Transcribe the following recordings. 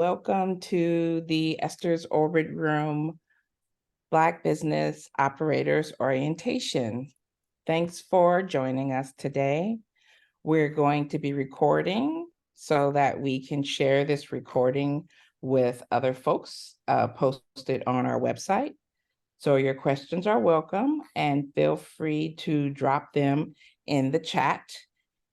Welcome to the Esther's Orbit Room Black Business Operators Orientation. Thanks for joining us today. We're going to be recording so that we can share this recording with other folks, posted on our website. So your questions are welcome, and feel free to drop them in the chat,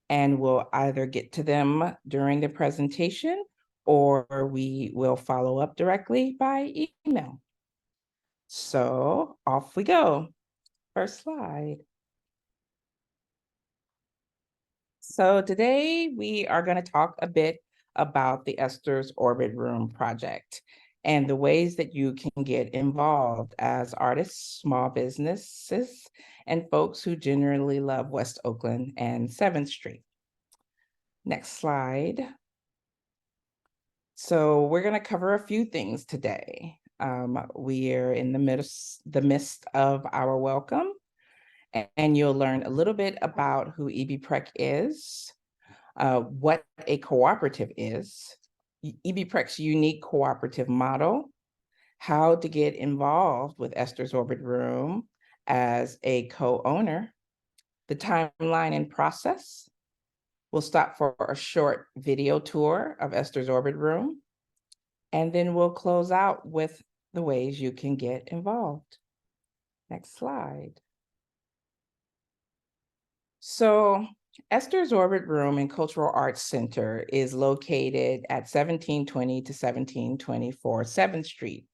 and we'll either get to them during the presentation or we will follow up directly by email. So off we go. First slide. So today we are going to talk a bit about the Esther's Orbit Room project and the ways that you can get involved as artists, small businesses, and folks who generally love West Oakland and 7th Street. Next slide. So we're going to cover a few things today. We are in the midst of our welcome, and you'll learn a little bit about who EBPREC is, what a cooperative is, EBPREC's unique cooperative model, how to get involved with Esther's Orbit Room as a co-owner, the timeline and process. We'll stop for a short video tour of Esther's Orbit Room, and then we'll close out with the ways you can get involved. Next slide. So Esther's Orbit Room and Cultural Arts Center is located at 1720 to 1724 7th Street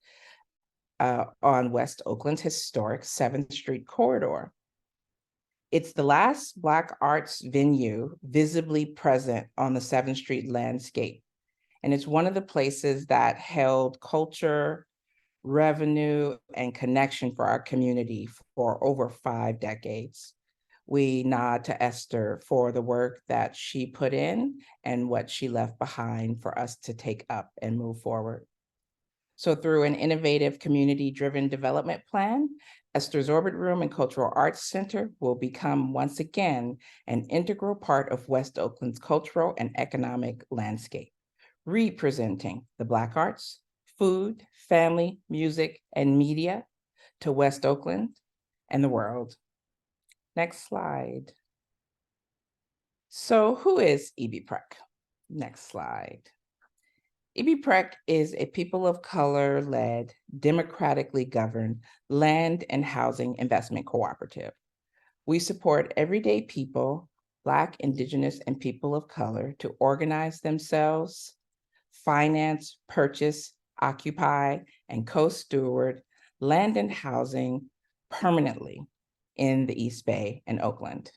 on West Oakland's historic 7th Street corridor. It's the last Black arts venue visibly present on the 7th Street landscape. And it's one of the places that held culture, revenue, and connection for our community for over 5 decades. We nod to Esther for the work that she put in and what she left behind for us to take up and move forward. So through an innovative community-driven development plan, Esther's Orbit Room and Cultural Arts Center will become once again an integral part of West Oakland's cultural and economic landscape, representing the Black arts, food, family, music, and media to West Oakland and the world. Next slide. So who is EBPREC? Next slide. EBPREC is a people of color-led, democratically governed land and housing investment cooperative. We support everyday people, Black, Indigenous, and people of color to organize themselves, finance, purchase, occupy, and co-steward land and housing permanently in the East Bay and Oakland.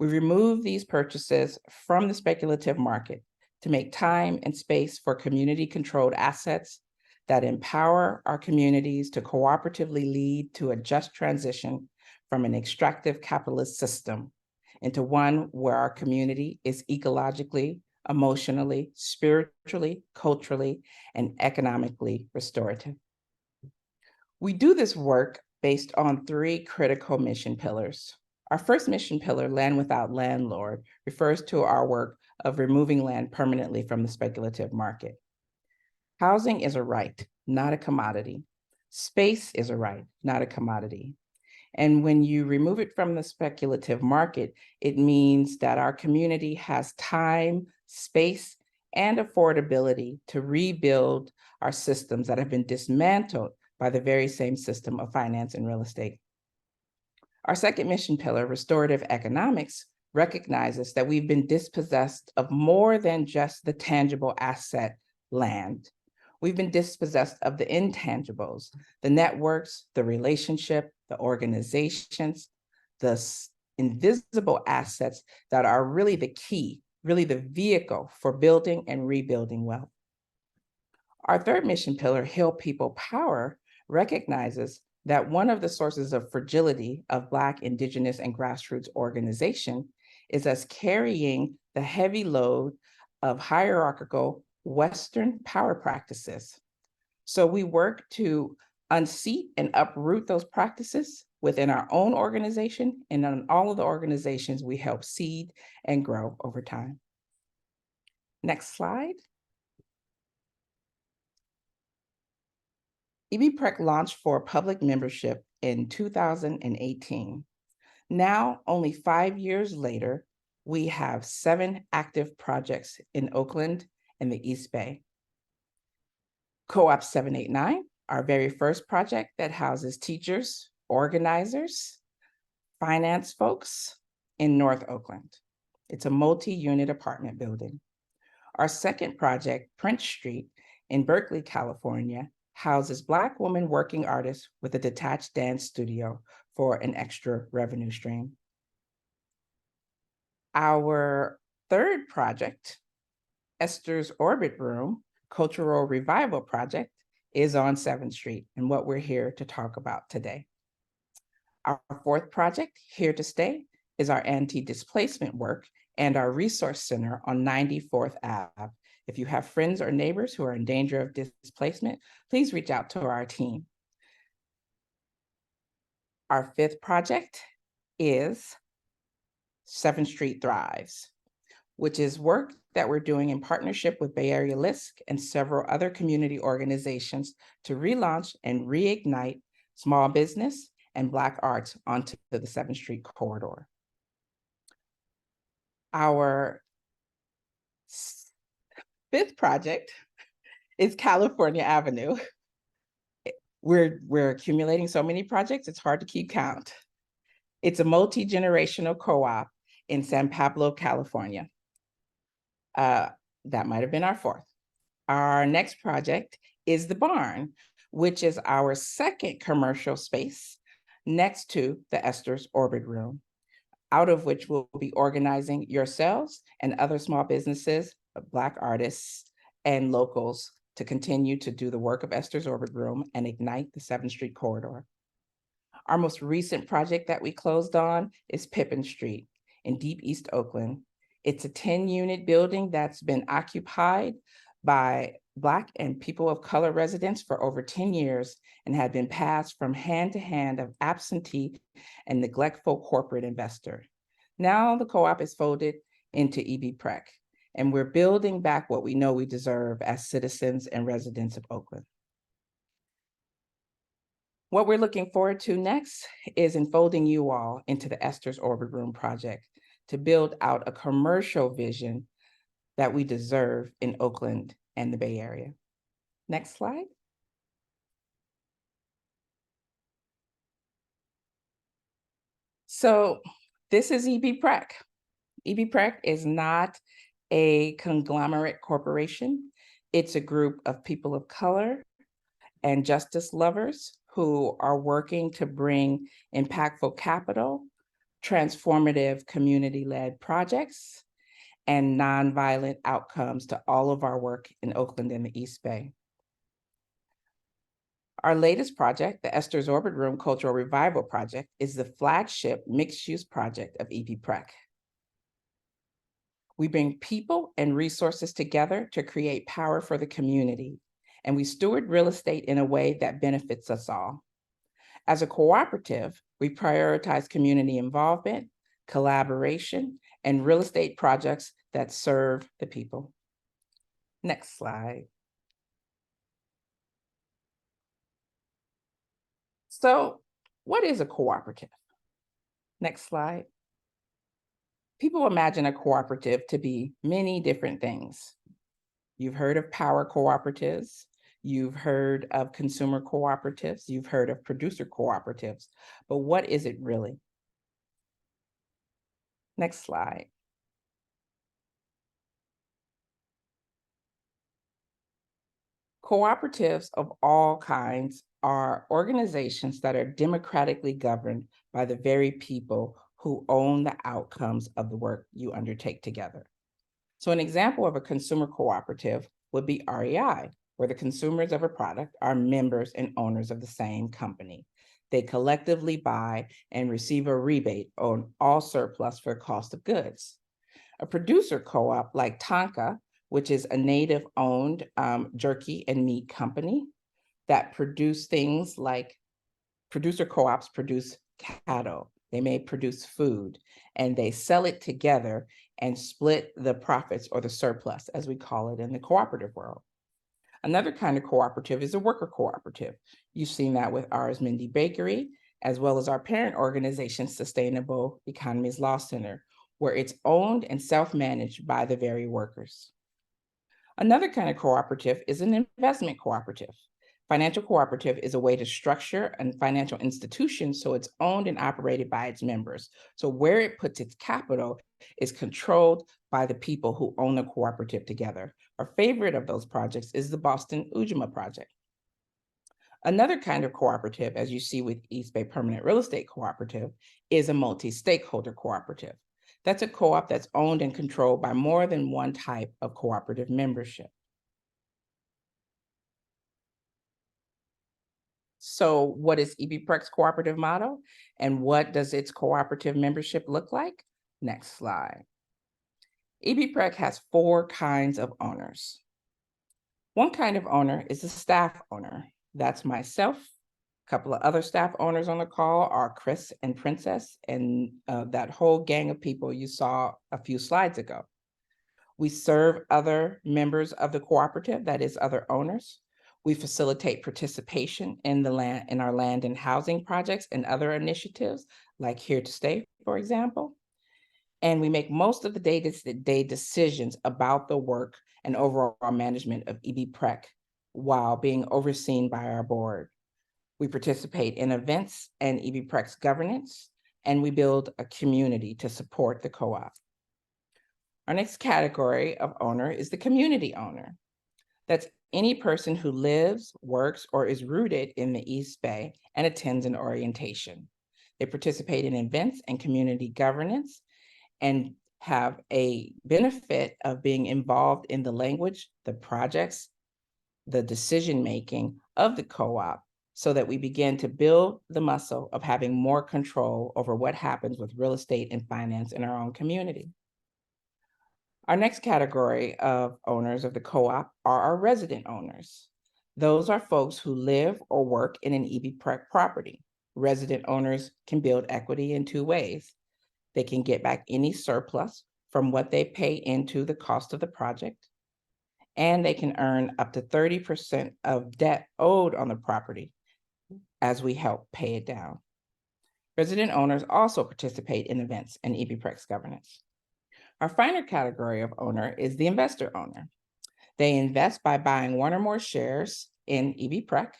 We remove these purchases from the speculative market to make time and space for community-controlled assets that empower our communities to cooperatively lead to a just transition from an extractive capitalist system into one where our community is ecologically, emotionally, spiritually, culturally, and economically restorative. We do this work based on 3 critical mission pillars. Our first mission pillar, Land Without Landlord, refers to our work of removing land permanently from the speculative market. Housing is a right, not a commodity. Space is a right, not a commodity. And when you remove it from the speculative market, it means that our community has time, space, and affordability to rebuild our systems that have been dismantled by the very same system of finance and real estate. Our second mission pillar, restorative economics, recognizes that we've been dispossessed of more than just the tangible asset, land. We've been dispossessed of the intangibles, the networks, the relationship, the organizations, the invisible assets that are really the key, really the vehicle for building and rebuilding wealth. Our third mission pillar, Heal People Power, recognizes that one of the sources of fragility of Black, Indigenous, and grassroots organization is us carrying the heavy load of hierarchical Western power practices. So we work to unseat and uproot those practices within our own organization and on all of the organizations we help seed and grow over time. Next slide. EBPREC launched for public membership in 2018. Now, only 5 years later, we have 7 active projects in Oakland and the East Bay. Co-op 789, our very first project that houses teachers, organizers, finance folks in North Oakland. It's a multi-unit apartment building. Our second project, Prince Street in Berkeley, California, houses Black women working artists with a detached dance studio for an extra revenue stream. Our third project, Esther's Orbit Room Cultural Revival Project, is on 7th Street and what we're here to talk about today. Our fourth project, Here to Stay, is our anti-displacement work and our resource center on 94th Ave. If you have friends or neighbors who are in danger of displacement, please reach out to our team. Our fifth project is 7th Street Thrives, which is work that we're doing in partnership with Bay Area LISC and several other community organizations to relaunch and reignite small business and Black arts onto the 7th Street corridor. Our fifth project is California Avenue. We're accumulating so many projects, it's hard to keep count. It's a multi-generational co-op in San Pablo, California. That might have been our fourth. Our next project is The Barn, which is our second commercial space next to the Esther's Orbit Room, out of which we'll be organizing yourselves and other small businesses, Black artists, and locals to continue to do the work of Esther's Orbit Room and ignite the 7th Street corridor. Our most recent project that we closed on is Pippin Street in Deep East Oakland. It's a 10-unit building that's been occupied by Black and people of color residents for over 10 years and had been passed from hand to hand of absentee and neglectful corporate investor. Now the co-op is folded into EBPREC, and we're building back what we know we deserve as citizens and residents of Oakland. What we're looking forward to next is enfolding you all into the Esther's Orbit Room project to build out a commercial vision that we deserve in Oakland and the Bay Area. Next slide. So this is EBPREC. EBPREC is not a conglomerate corporation. It's a group of people of color and justice lovers who are working to bring impactful capital, transformative community-led projects, and nonviolent outcomes to all of our work in Oakland and the East Bay. Our latest project, the Esther's Orbit Room Cultural Revival Project, is the flagship mixed-use project of EBPREC. We bring people and resources together to create power for the community, and we steward real estate in a way that benefits us all. As a cooperative, we prioritize community involvement, collaboration, and real estate projects that serve the people. Next slide. So, what is a cooperative? Next slide. People imagine a cooperative to be many different things. You've heard of power cooperatives, you've heard of consumer cooperatives, you've heard of producer cooperatives, but what is it really? Next slide. Cooperatives of all kinds are organizations that are democratically governed by the very people who own the outcomes of the work you undertake together. So an example of a consumer cooperative would be REI, where the consumers of a product are members and owners of the same company. They collectively buy and receive a rebate on all surplus for cost of goods. A producer co-op like Tonka, which is a native-owned jerky and meat company that produce things like producer co-ops produce cattle. They may produce food, and they sell it together and split the profits or the surplus, as we call it in the cooperative world. Another kind of cooperative is a worker cooperative. You've seen that with ours, Mindy Bakery, as well as our parent organization, Sustainable Economies Law Center, where it's owned and self-managed by the very workers. Another kind of cooperative is an investment cooperative. Financial cooperative is a way to structure a financial institution so it's owned and operated by its members. So where it puts its capital is controlled by the people who own the cooperative together. Our favorite of those projects is the Boston Ujima Project. Another kind of cooperative, as you see with East Bay Permanent Real Estate Cooperative, is a multi-stakeholder cooperative. That's a co-op that's owned and controlled by more than one type of cooperative membership. So what is EBPREC's cooperative model and what does its cooperative membership look like? Next slide. EBPREC has 4 kinds of owners. One kind of owner is a staff owner. That's myself. A couple of other staff owners on the call are Chris and Princess, and that whole gang of people you saw a few slides ago. We serve other members of the cooperative, that is other owners. We facilitate participation in our land and housing projects and other initiatives like Here to Stay, for example. And we make most of the day-to-day decisions about the work and overall management of EBPREC while being overseen by our board. We participate in events and EBPREC's governance, and we build a community to support the co-op. Our next category of owner is the community owner. That's any person who lives, works, or is rooted in the East Bay and attends an orientation. They participate in events and community governance and have a benefit of being involved in the language, the projects, the decision-making of the co-op so that we begin to build the muscle of having more control over what happens with real estate and finance in our own community. Our next category of owners of the co-op are our resident owners. Those are folks who live or work in an EBPREC property. Resident owners can build equity in 2 ways. They can get back any surplus from what they pay into the cost of the project, and they can earn up to 30% of debt owed on the property as we help pay it down. Resident owners also participate in events and EBPREC's governance. Our final category of owner is the investor owner. They invest by buying 1 or more shares in EBPREC,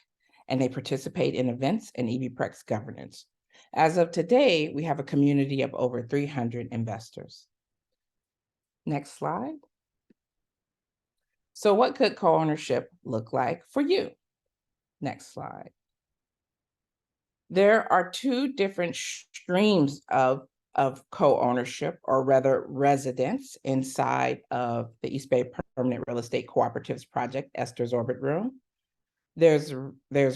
and they participate in events and EBPREC's governance. As of today, we have a community of over 300 investors. Next slide. So what could co-ownership look like for you? Next slide. There are 2 different streams of co-ownership, or rather residence, inside of the East Bay Permanent Real Estate Cooperatives project, Esther's Orbit Room. There's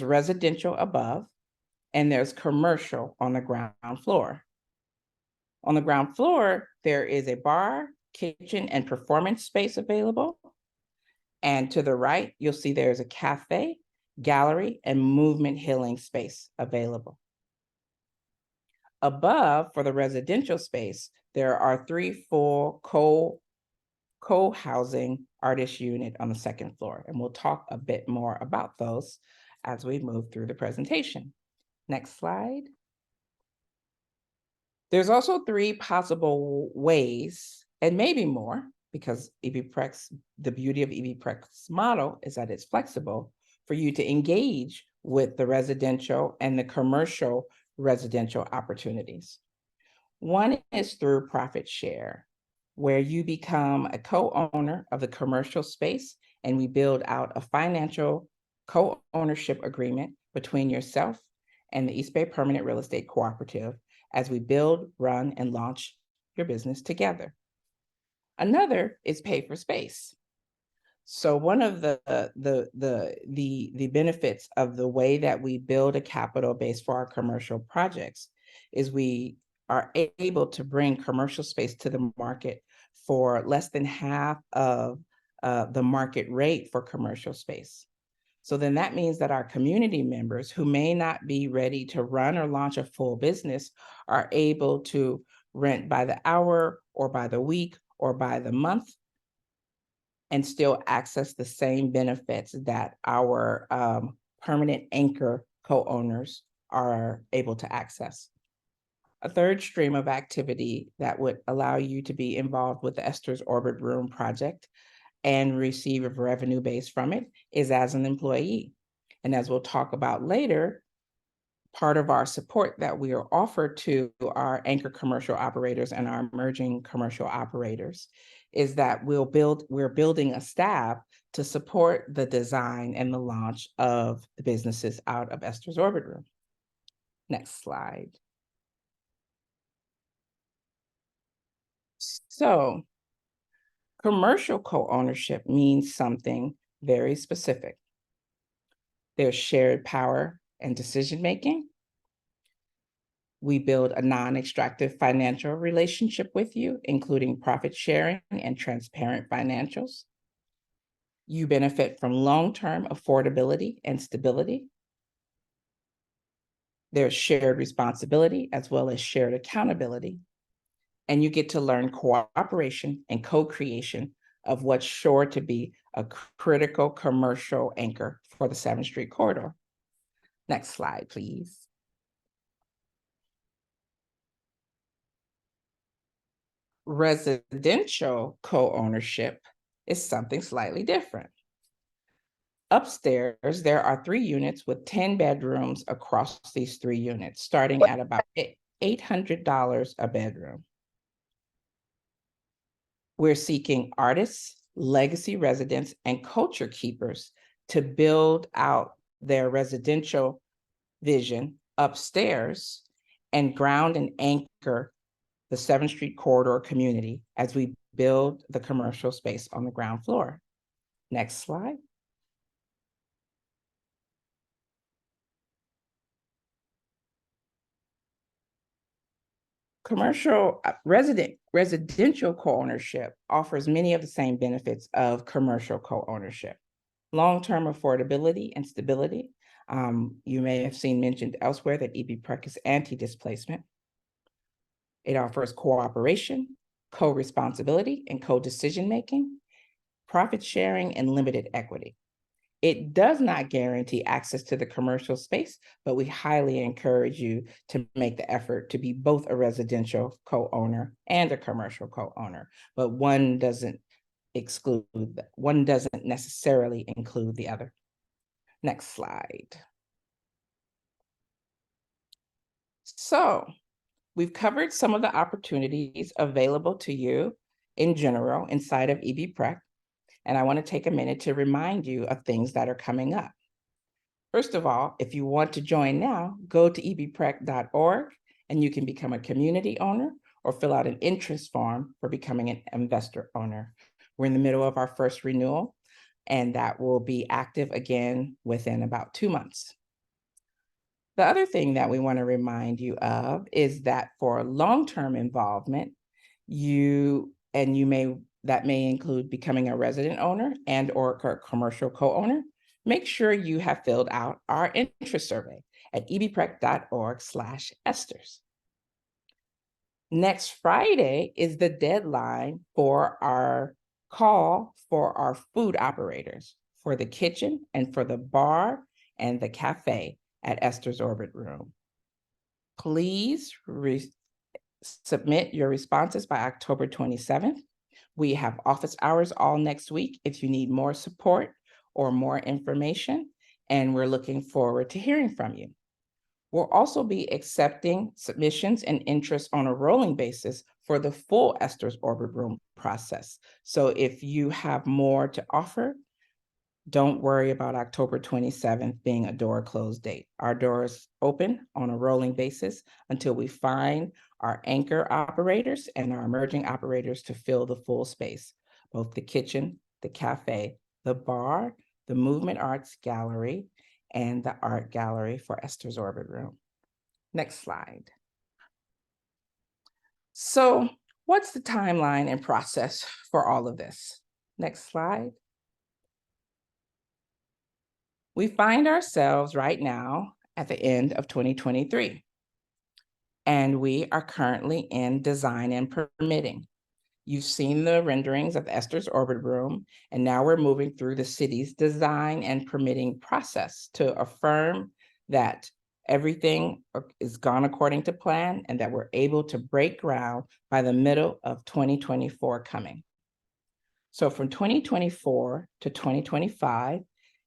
residential above, and there's commercial on the ground floor. On the ground floor, there is a bar, kitchen, and performance space available. And to the right, you'll see there's a cafe, gallery, and movement healing space available. Above, for the residential space, there are 3 full co-housing artist unit on the 2nd floor, and we'll talk a bit more about those as we move through the presentation. Next slide. There's also 3 possible ways, and maybe more, because the beauty of EBPREC's model is that it's flexible for you to engage with the residential and the commercial residential opportunities. One is through profit share, where you become a co-owner of the commercial space, and we build out a financial co-ownership agreement between yourself and the East Bay Permanent Real Estate Cooperative as we build, run, and launch your business together. Another is pay for space. So one of the benefits of the way that we build a capital base for our commercial projects is we are able to bring commercial space to the market for less than half of the market rate for commercial space. So then that means that our community members who may not be ready to run or launch a full business are able to rent by the hour or by the week or by the month and still access the same benefits that our permanent anchor co-owners are able to access. A third stream of activity that would allow you to be involved with the Esther's Orbit Room project and receive a revenue base from it is as an employee. And as we'll talk about later, part of our support that we are offered to our anchor commercial operators and our emerging commercial operators is that we're building a staff to support the design and the launch of the businesses out of Esther's Orbit Room. Next slide. So commercial co-ownership means something very specific. There's shared power and decision-making. We build a non-extractive financial relationship with you, including profit sharing and transparent financials. You benefit from long-term affordability and stability. There's shared responsibility as well as shared accountability. And you get to learn cooperation and co-creation of what's sure to be a critical commercial anchor for the 7th Street corridor. Next slide, please. Residential co-ownership is something slightly different. Upstairs, there are 3 units with 10 bedrooms across these 3 units, starting at about $800 a bedroom. We're seeking artists, legacy residents, and culture keepers to build out their residential vision upstairs and ground and anchor the 7th Street corridor community as we build the commercial space on the ground floor. Next slide. Residential co-ownership offers many of the same benefits of commercial co-ownership. Long-term affordability and stability. You may have seen mentioned elsewhere that EB-PREC is anti-displacement. It offers cooperation, co-responsibility, and co-decision-making, profit sharing, and limited equity. It does not guarantee access to the commercial space, but we highly encourage you to make the effort to be both a residential co-owner and a commercial co-owner, but one doesn't necessarily include the other. Next slide. So we've covered some of the opportunities available to you in general inside of EB-PREC. And I want to take a minute to remind you of things that are coming up. First of all, if you want to join now, go to ebprec.org and you can become a community owner or fill out an interest form for becoming an investor owner. We're in the middle of our first renewal, and that will be active again within about 2 months. The other thing that we want to remind you of is that for long-term involvement, that may include becoming a resident owner and or a commercial co-owner, make sure you have filled out our interest survey at ebprec.org/esters. Next Friday is the deadline for our call for our food operators for the kitchen and for the bar and the cafe at Esther's Orbit Room. Please submit your responses by October 27th. We have office hours all next week if you need more support or more information, and we're looking forward to hearing from you. We'll also be accepting submissions and interest on a rolling basis for the full Esther's Orbit Room process. So if you have more to offer, don't worry about October 27th being a door closed date. Our doors open on a rolling basis until we find our anchor operators and our emerging operators to fill the full space, both the kitchen, the cafe, the bar, the Movement Arts Gallery, and the art gallery for Esther's Orbit Room. Next slide. So what's the timeline and process for all of this? Next slide. We find ourselves right now at the end of 2023, and we are currently in design and permitting. You've seen the renderings of Esther's Orbit Room, and now we're moving through the city's design and permitting process to affirm that everything is gone according to plan and that we're able to break ground by the middle of 2024 coming. So from 2024 to 2025,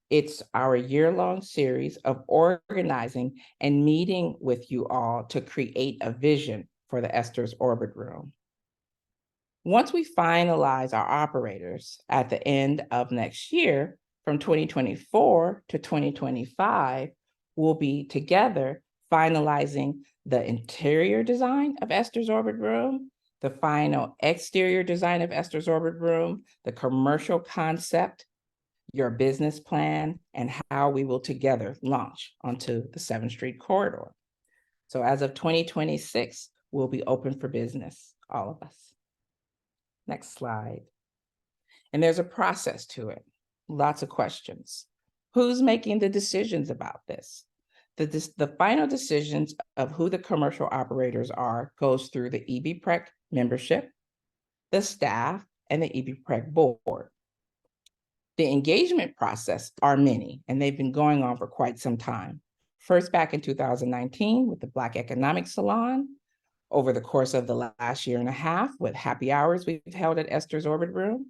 it's our year-long series of organizing and meeting with you all to create a vision for the Esther's Orbit Room. Once we finalize our operators at the end of next year, from 2024 to 2025, we'll be together finalizing the interior design of Esther's Orbit Room, the final exterior design of Esther's Orbit Room, the commercial concept, your business plan, and how we will together launch onto the 7th Street corridor. So as of 2026, we'll be open for business, all of us. Next slide. And there's a process to it. Lots of questions. Who's making the decisions about this? The final decisions of who the commercial operators are goes through the EBPREC membership, the staff, and the EBPREC board. The engagement process are many, and they've been going on for quite some time. First back in 2019 with the Black Economic Salon, over the course of the last year and a half with happy hours we've held at Esther's Orbit Room.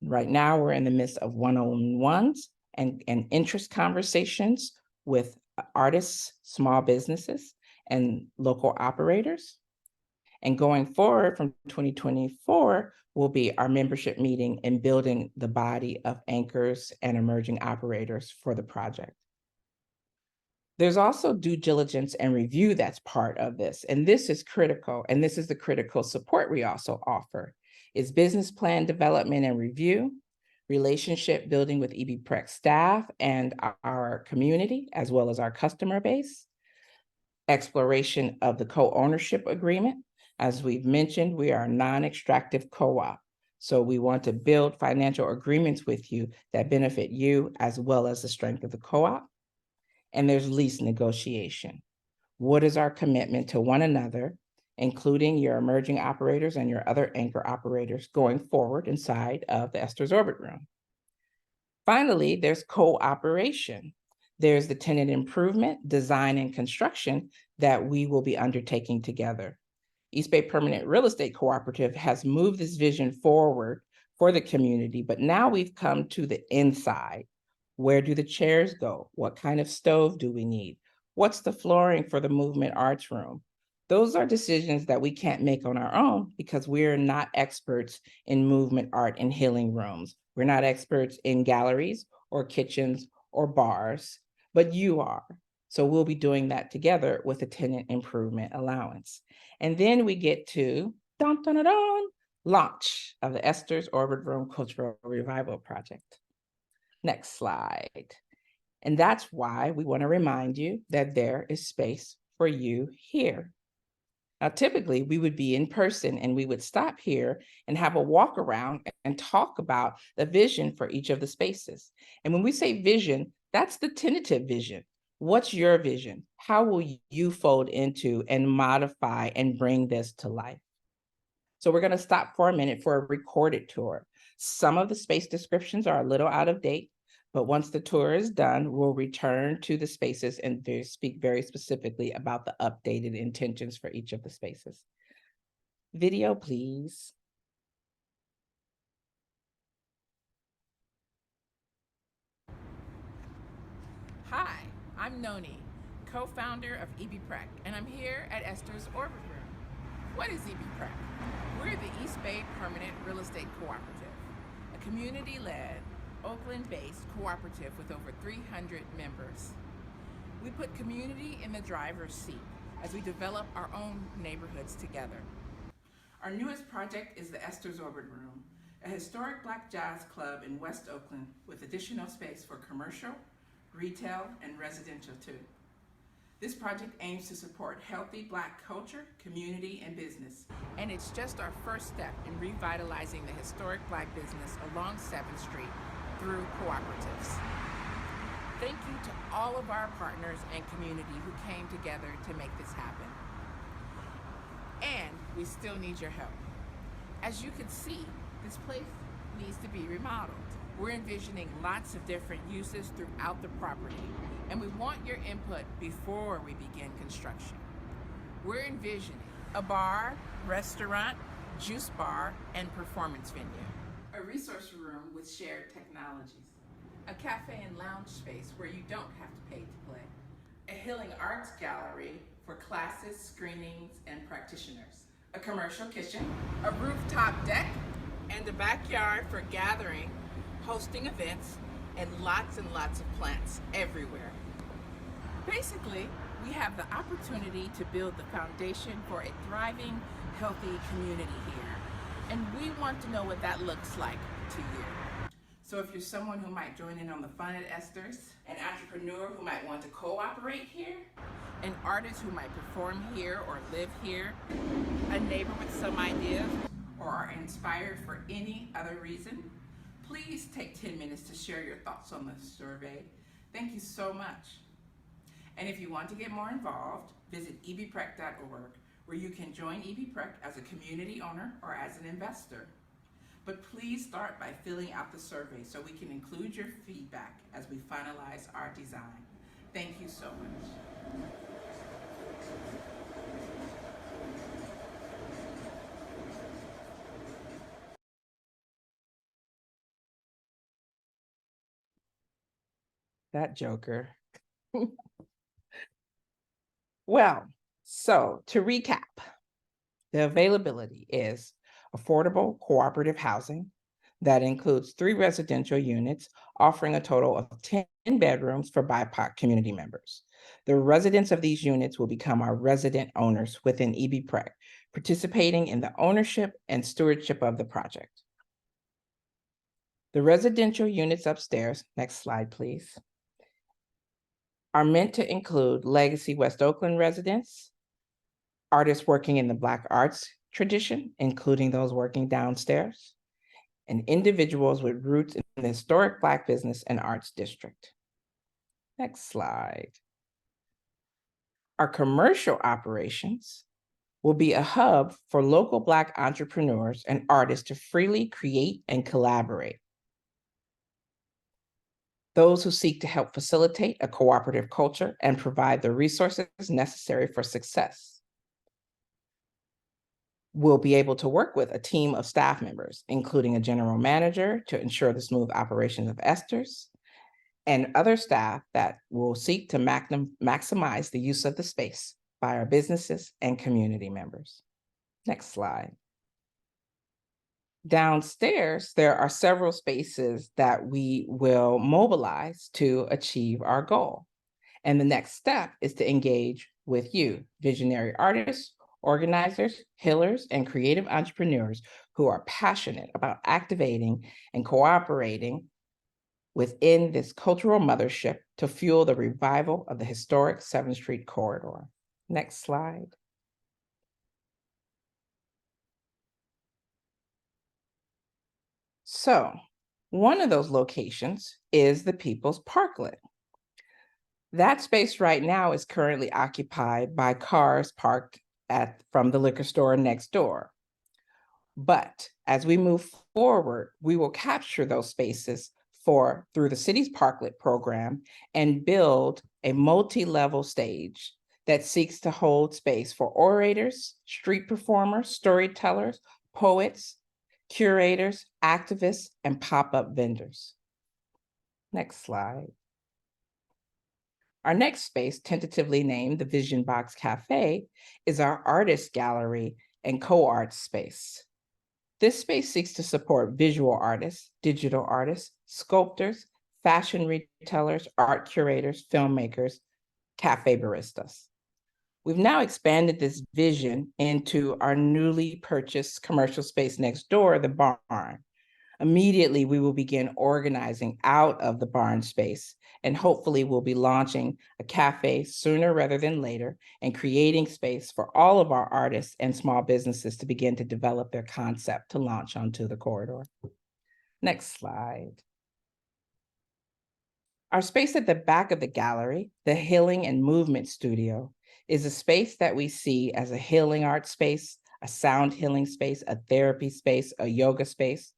Right now, we're in the midst of one-on-ones and interest conversations with artists, small businesses, and local operators. And going forward from 2024 will be our membership meeting and building the body of anchors and emerging operators for the project. There's also due diligence and review that's part of this. And this is critical. And this is the critical support we also offer is business plan development and review, relationship building with EBPREC staff and our community, as well as our customer base, exploration of the co-ownership agreement. As we've mentioned, we are a non-extractive co-op. So we want to build financial agreements with you that benefit you as well as the strength of the co-op. And there's lease negotiation. What is our commitment to one another, including your emerging operators and your other anchor operators going forward inside of the Esther's Orbit Room? Finally, there's cooperation. There's the tenant improvement, design, and construction that we will be undertaking together. East Bay Permanent Real Estate Cooperative has moved this vision forward for the community, but now we've come to the inside. Where do the chairs go? What kind of stove do we need? What's the flooring for the movement arts room? Those are decisions that we can't make on our own because we're not experts in movement art and healing rooms. We're not experts in galleries or kitchens or bars, but you are. So we'll be doing that together with a tenant improvement allowance. And then we get to dun, dun, dun, dun, launch of the Esther's Orbit Room Cultural Revival Project. Next slide. And that's why we want to remind you that there is space for you here. Now, typically we would be in person and we would stop here and have a walk around and talk about the vision for each of the spaces. And when we say vision, that's the tentative vision. What's your vision? How will you fold into and modify and bring this to life? So we're going to stop for a minute for a recorded tour. Some of the space descriptions are a little out of date, but once the tour is done, we'll return to the spaces and speak very specifically about the updated intentions for each of the spaces. Video, please. Hi, I'm Noni, co-founder of EBPREC, and I'm here at Esther's Orbit Room. What is EBPREC? We're the East Bay Permanent Real Estate Cooperative, a community-led, Oakland-based cooperative with over 300 members. We put community in the driver's seat as we develop our own neighborhoods together. Our newest project is the Esther's Orbit Room, a historic Black jazz club in West Oakland with additional space for commercial, retail, and residential too. This project aims to support healthy Black culture, community, and business. And it's just our first step in revitalizing the historic Black business along 7th Street through cooperatives. Thank you to all of our partners and community who came together to make this happen. And we still need your help. As you can see, this place needs to be remodeled. We're envisioning lots of different uses throughout the property, and we want your input before we begin construction. We're envisioning a bar, restaurant, juice bar, and performance venue, a resource room with shared technologies, a cafe and lounge space where you don't have to pay to play, a healing arts gallery for classes, screenings, and practitioners, a commercial kitchen, a rooftop deck, and a backyard for gathering, hosting events, and lots of plants everywhere. Basically, we have the opportunity to build the foundation for a thriving, healthy community here. And we want to know what that looks like to you. So if you're someone who might join in on the fun at Esther's, an entrepreneur who might want to cooperate here, an artist who might perform here or live here, a neighbor with some ideas, or are inspired for any other reason, please take 10 minutes to share your thoughts on the survey. Thank you so much. And if you want to get more involved, visit ebprec.org, where you can join ebprec as a community owner or as an investor. But please start by filling out the survey so we can include your feedback as we finalize our design. Thank you so much. That joker. Well, so to recap, the availability is affordable cooperative housing that includes 3 residential units, offering a total of 10 bedrooms for BIPOC community members. The residents of these units will become our resident owners within EBPREC, participating in the ownership and stewardship of the project. The residential units upstairs, next slide, please, are meant to include legacy West Oakland residents, artists working in the Black arts tradition, including those working downstairs, and individuals with roots in the historic Black business and arts district. Next slide. Our commercial operations will be a hub for local Black entrepreneurs and artists to freely create and collaborate. Those who seek to help facilitate a cooperative culture and provide the resources necessary for success will be able to work with a team of staff members, including a general manager to ensure the smooth operations of Esther's, and other staff that will seek to maximize the use of the space by our businesses and community members. Next slide. Downstairs, there are several spaces that we will mobilize to achieve our goal. And the next step is to engage with you, visionary artists, organizers, healers, and creative entrepreneurs who are passionate about activating and cooperating within this cultural mothership to fuel the revival of the historic 7th Street corridor. Next slide. So one of those locations is the People's Parklet. That space right now is currently occupied by cars parked from the liquor store next door. But as we move forward, we will capture those spaces through the city's Parklet program and build a multi-level stage that seeks to hold space for orators, street performers, storytellers, poets, curators, activists, and pop-up vendors. Next slide. Our next space, tentatively named the Vision Box Cafe, is our artist gallery and co-art space. This space seeks to support visual artists, digital artists, sculptors, fashion retailers, art curators, filmmakers, cafe baristas. We've now expanded this vision into our newly purchased commercial space next door, the barn. Immediately, we will begin organizing out of the barn space, and hopefully we'll be launching a cafe sooner rather than later and creating space for all of our artists and small businesses to begin to develop their concept to launch onto the corridor. Next slide. Our space at the back of the gallery, the Healing and Movement Studio, is a space that we see as a healing art space, a sound healing space, a therapy space, a yoga space,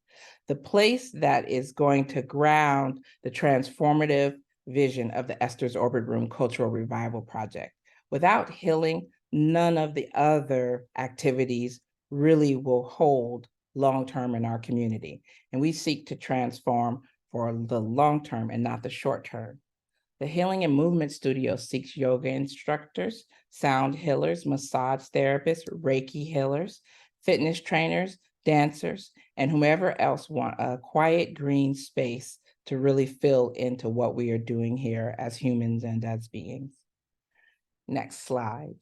the place that is going to ground the transformative vision of the Esther's Orbit Room Cultural Revival Project. Without healing, none of the other activities really will hold long-term in our community. And we seek to transform for the long term and not the short term. The Healing and Movement Studio seeks yoga instructors, sound healers, massage therapists, Reiki healers, fitness trainers, dancers, and whomever else want a quiet green space to really fill into what we are doing here as humans and as beings. Next slide.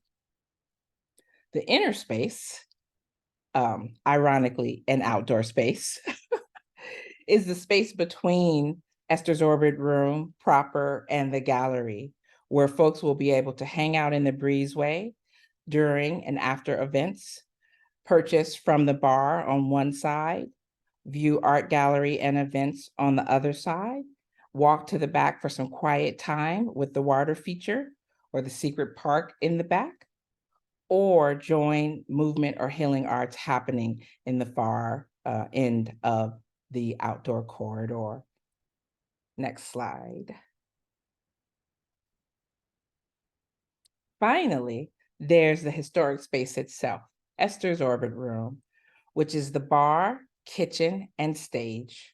The inner space, ironically, an outdoor space, is the space between Esther's Orbit Room proper and the gallery, where folks will be able to hang out in the breezeway during and after events, purchase from the bar on one side, view art gallery and events on the other side, walk to the back for some quiet time with the water feature or the secret park in the back, or join movement or healing arts happening in the far end of the outdoor corridor. Next slide. Finally, there's the historic space itself, Esther's Orbit Room, which is the bar, kitchen, and stage.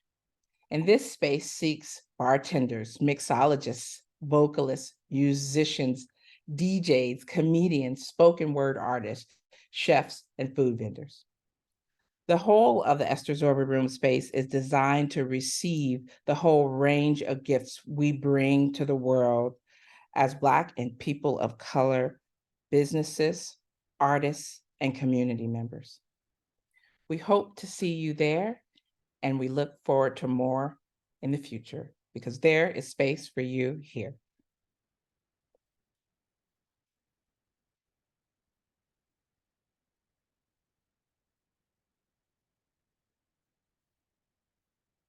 And this space seeks bartenders, mixologists, vocalists, musicians, DJs, comedians, spoken word artists, chefs, and food vendors. The whole of the Esther's Orbit Room space is designed to receive the whole range of gifts we bring to the world as Black and people of color, businesses, artists, and community members. We hope to see you there, and we look forward to more in the future because there is space for you here.